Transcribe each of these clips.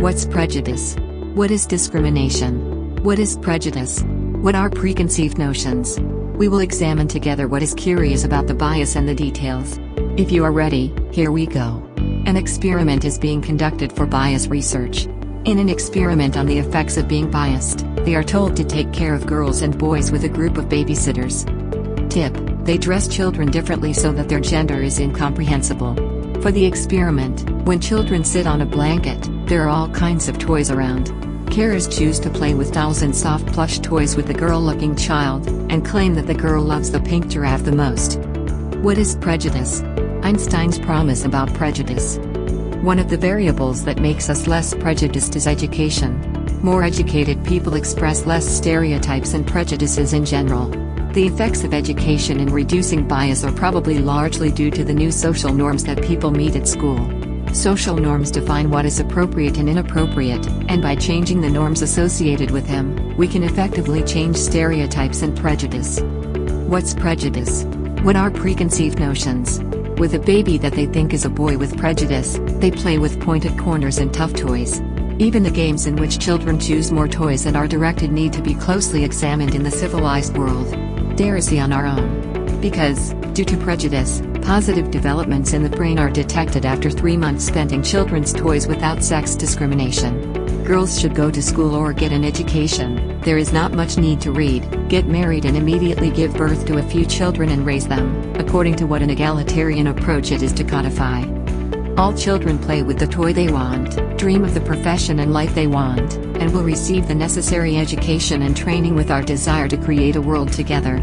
What's prejudice? What is discrimination? What is prejudice? What are preconceived notions? We will examine together what is curious about the bias and the details. If you are ready, here we go. An experiment is being conducted for bias research. In an experiment on the effects of being biased, they are told to take care of girls and boys with a group of babysitters. Tip: they dress children differently so that their gender is incomprehensible. For the experiment, when children sit on a blanket, there are all kinds of toys around. Carers choose to play with dolls and soft plush toys with the girl-looking child, and claim that the girl loves the pink giraffe the most. What is prejudice? Einstein's promise about prejudice. One of the variables that makes us less prejudiced is education. More educated people express less stereotypes and prejudices in general. The effects of education in reducing bias are probably largely due to the new social norms that people meet at school. Social norms define what is appropriate and inappropriate, and by changing the norms associated with them, we can effectively change stereotypes and prejudice. What's prejudice? What are preconceived notions? With a baby that they think is a boy with prejudice, they play with pointed corners and tough toys. Even the games in which children choose more toys and are directed need to be closely examined in the civilized world. Dare is on our own. Because, due to prejudice, positive developments in the brain are detected after 3 months spent in children's toys without sex discrimination. Girls should go to school or get an education. There is not much need to read, get married and immediately give birth to a few children and raise them, according to what an egalitarian approach it is to codify. All children play with the toy they want, dream of the profession and life they want, and will receive the necessary education and training with our desire to create a world together.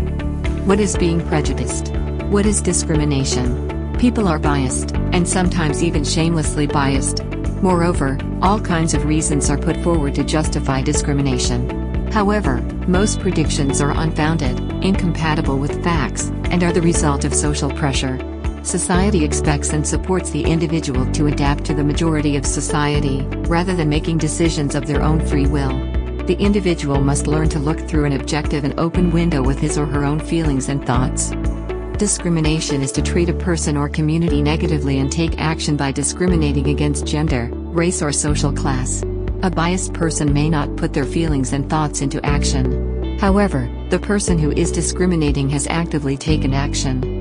What is being prejudiced? What is discrimination? People are biased, and sometimes even shamelessly biased. Moreover, all kinds of reasons are put forward to justify discrimination. However, most predictions are unfounded, incompatible with facts, and are the result of social pressure. Society expects and supports the individual to adapt to the majority of society, rather than making decisions of their own free will. The individual must learn to look through an objective and open window with his or her own feelings and thoughts. Discrimination is to treat a person or community negatively and take action by discriminating against gender, race or social class. A biased person may not put their feelings and thoughts into action. However, the person who is discriminating has actively taken action.